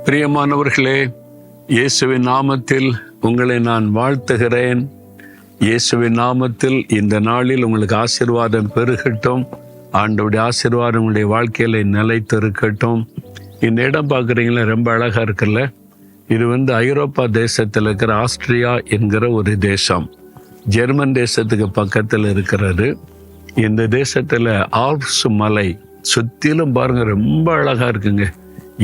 பிரியமானவர்களே, இயேசுவின் நாமத்தில் உங்களை நான் வாழ்த்துகிறேன். இயேசுவின் நாமத்தில் இந்த நாளில் உங்களுக்கு ஆசீர்வாதம் பெருகட்டும். ஆண்டவருடைய ஆசீர்வாதம் உங்களுடைய வாழ்க்கையில நிலைத்திருக்கட்டும். இந்த இடம் பார்க்குறீங்களா, ரொம்ப அழகா இருக்குல்ல. இது ஐரோப்பா தேசத்தில் இருக்கிற ஆஸ்திரியா என்கிற ஒரு தேசம். ஜெர்மன் தேசத்துக்கு பக்கத்தில் இருக்கிறது. இந்த தேசத்தில் ஆல்ப்ஸ் மலை சுற்றிலும் பாருங்க, ரொம்ப அழகா இருக்குங்க.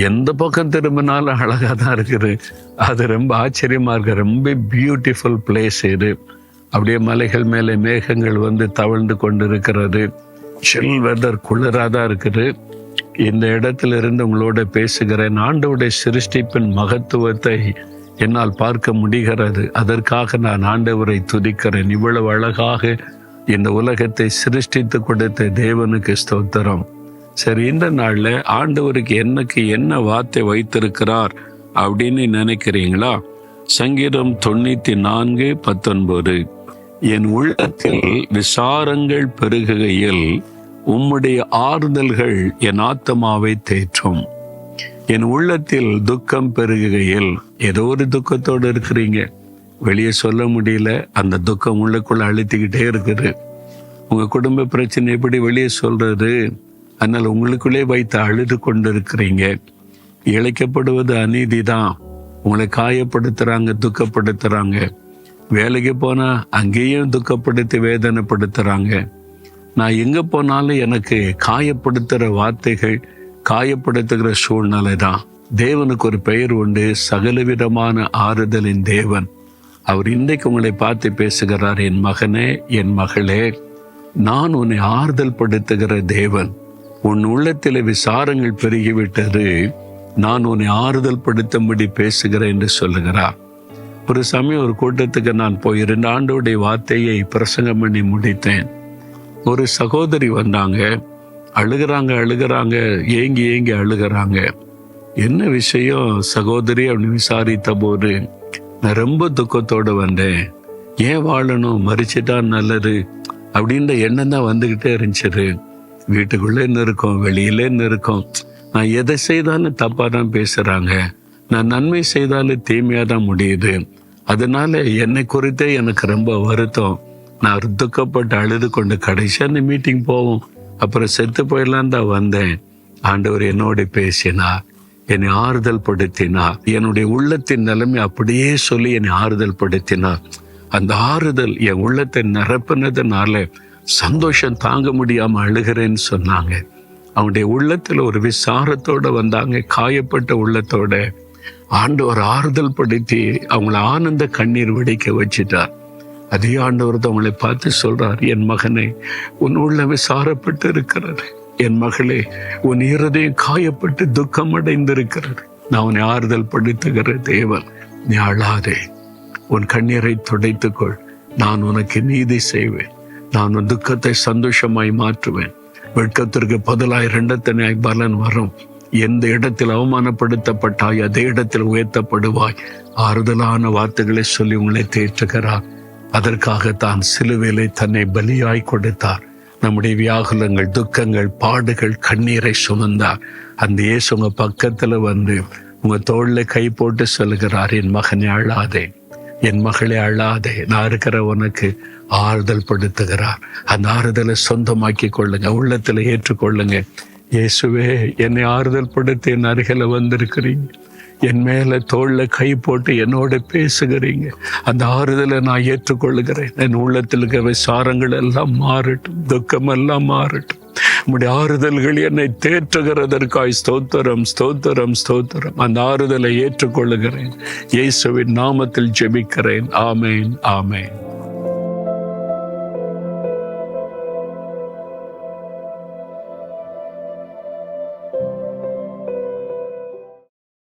எந்த பக்கம் திரும்பினாலும் அழகாக தான் இருக்குது. அது ரொம்ப ஆச்சரியமாக இருக்கு. ரொம்ப பியூட்டிஃபுல் பிளேஸ் இது. அப்படியே மலைகள் மேலே மேகங்கள் தவழ்ந்து கொண்டு இருக்கிறது. சில் வெதர், குளிராக தான் இருக்குது. இந்த இடத்துல இருந்து உங்களோட பேசுகிறேன். ஆண்டவருடைய சிருஷ்டிப்பின் மகத்துவத்தை என்னால் பார்க்க முடிகிறது. அதற்காக நான் ஆண்டவரை துதிக்கிறேன். இவ்வளவு அழகாக இந்த உலகத்தை சிருஷ்டித்து கொடுத்த தேவனுக்கு ஸ்தோத்திரம். சரி, இந்த நாள்ல ஆண்டவருக்கு எனக்கு என்ன வார்த்தை வைத்திருக்கிறார் அப்படின்னு நினைக்கிறீங்களா? சங்கீதம் 94:19, என் உள்ளத்தில் விசாரங்கள் பெருகுகையில் உம்முடைய ஆறுதல்கள் என் ஆத்மாவை தேற்றும். என் உள்ளத்தில் துக்கம் பெருகுகையில், ஏதோ ஒரு துக்கத்தோடு இருக்கிறீங்க, வெளியே சொல்ல முடியல, அந்த துக்கம் உள்ளுக்குள்ள அழுத்திக்கிட்டே இருக்குது. உங்க குடும்ப பிரச்சனை எப்படி வெளியே சொல்றது? அதனால் உங்களுக்குள்ளே வைத்து அழுது கொண்டு இருக்கிறீங்க. இழைக்கப்படுவது அநீதி தான். உங்களை காயப்படுத்துறாங்க, துக்கப்படுத்துறாங்க. வேலைக்கு போனா அங்கேயும் துக்கப்படுத்தி வேதனைப்படுத்துறாங்க. நான் எங்க போனாலும் எனக்கு காயப்படுத்துகிற வார்த்தைகள், காயப்படுத்துகிற சூழ்நிலை தான். தேவனுக்கு ஒரு பெயர் உண்டு, சகலவிதமான ஆறுதலின் தேவன். அவர் இன்றைக்கு உங்களை பார்த்து பேசுகிறார். என் மகனே, என் மகளே, நான் உன்னை ஆறுதல் படுத்துகிற தேவன். உன் உள்ளத்தில் விசாரங்கள் பெருகிவிட்டது, நான் உன்னை ஆறுதல் படுத்தும்படி பேசுகிறேன் என்று சொல்லுகிறார். ஒரு சமயம் ஒரு கூட்டத்துக்கு நான் போய் 2 ஆண்டோடைய வார்த்தையை பிரசங்கம் பண்ணி முடித்தேன். ஒரு சகோதரி வந்தாங்க. அழுகிறாங்க, ஏங்கி அழுகிறாங்க. என்ன விஷயம் சகோதரி அப்படின்னு விசாரித்த போது, நான் ரொம்ப துக்கத்தோடு வந்தேன். ஏன் வாழணும், மறிச்சிட்டா நல்லது அப்படின்ற எண்ணம் தான் வந்துக்கிட்டே இருந்துச்சு. வீட்டுக்குள்ளே இருக்கோம், வெளியிலே இருக்கோம். நான் எதை செய்தாலும் தப்பாக தான் பேசுகிறாங்க. நான் நன்மை செய்தாலும் தீமையாக தான் முடியுது. அதனால என்னை குறித்தே எனக்கு ரொம்ப வருத்தம். நான் துக்கப்பட்டு அழுது கொண்டு கடைசியாக அந்த மீட்டிங் போவோம், அப்புறம் செத்து போயிடலாம் தான் வந்தேன். ஆண்டவர் என்னோட பேசினார், என்னை ஆறுதல் படுத்தினார். என்னுடைய உள்ளத்தின் நிலைமை அப்படியே சொல்லி என்னை ஆறுதல் படுத்தினார். அந்த ஆறுதல் என் உள்ளத்தை நிரப்பினதுனால சந்தோஷம் தாங்க முடியாம அழுகிறேன்னு சொன்னாங்க. அவங்களுடைய உள்ளத்துல ஒரு விசாரத்தோட வந்தாங்க, காயப்பட்ட உள்ளத்தோட. ஆண்டவர் ஆறுதல் படுத்தி அவங்கள ஆனந்த கண்ணீர் வெடிக்க வச்சிட்டார். அதே ஆண்டவர் தான் அவங்களை பார்த்து சொல்றார், என் மகனே, உன் உள்ள விசாரப்பட்டு இருக்கிறது. என் மகளே, உன் இருதயம் காயப்பட்டு துக்கம் அடைந்திருக்கிறது. நான் உன்னை ஆறுதல் படுத்துகிற தேவன். நீ அழாதே, உன் கண்ணீரை துடைத்துக்கொள். நான் உனக்கு நீதி செய்வேன். நான் உன் துக்கத்தை சந்தோஷமாய் மாற்றுவேன். வெட்கத்திற்கு பதிலாய் 2 பலன் வரும். எந்த இடத்தில் அவமானப்படுத்தப்பட்டாய், அதே இடத்தில் உயர்த்தப்படுவாய். ஆறுதலான வார்த்தைகளை சொல்லி உங்களை தேற்றுகிறார். அதற்காக தான் சிலுவையிலே தன்னை பலியாய் கொடுத்தார். நம்முடைய வியாகுலங்கள், துக்கங்கள், பாடுகள், கண்ணீரை சுமந்தார். அந்த இயேசு உங்க பக்கத்துல உங்க தோள்ல கை போட்டு சொல்லுகிறார், என் மகனே அழாதே, என் மகளே அழாதே, நான் இருக்கிற உனக்கு ஆறுதல் படுத்துகிறார். அந்த ஆறுதலை சொந்தமாக்கி கொள்ளுங்க, உள்ளத்துல ஏற்றுக்கொள்ளுங்க. இயேசுவே, என்னை ஆறுதல் படுத்தி என் அருகில வந்திருக்கிறீங்க. என் மேல தோள்ல கை போட்டு என்னோட பேசுகிறீங்க. அந்த ஆறுதலை நான் ஏற்றுக்கொள்ளுகிறேன். என் உள்ளத்தில் இருக்கிற விசாரங்கள் எல்லாம் மாறட்டும், துக்கம் எல்லாம் மாறட்டும். உம்முடைய ஆறுதல்கள் என்னை தேற்றுகிறதற்காய் ஸ்தோத்திரம், ஸ்தோத்திரம், ஸ்தோத்திரம். அந்த ஆறுதலை ஏற்றுக்கொள்ளுகிறேன். இயேசுவின் நாமத்தில் ஜெபிக்கிறேன். ஆமேன், ஆமேன்.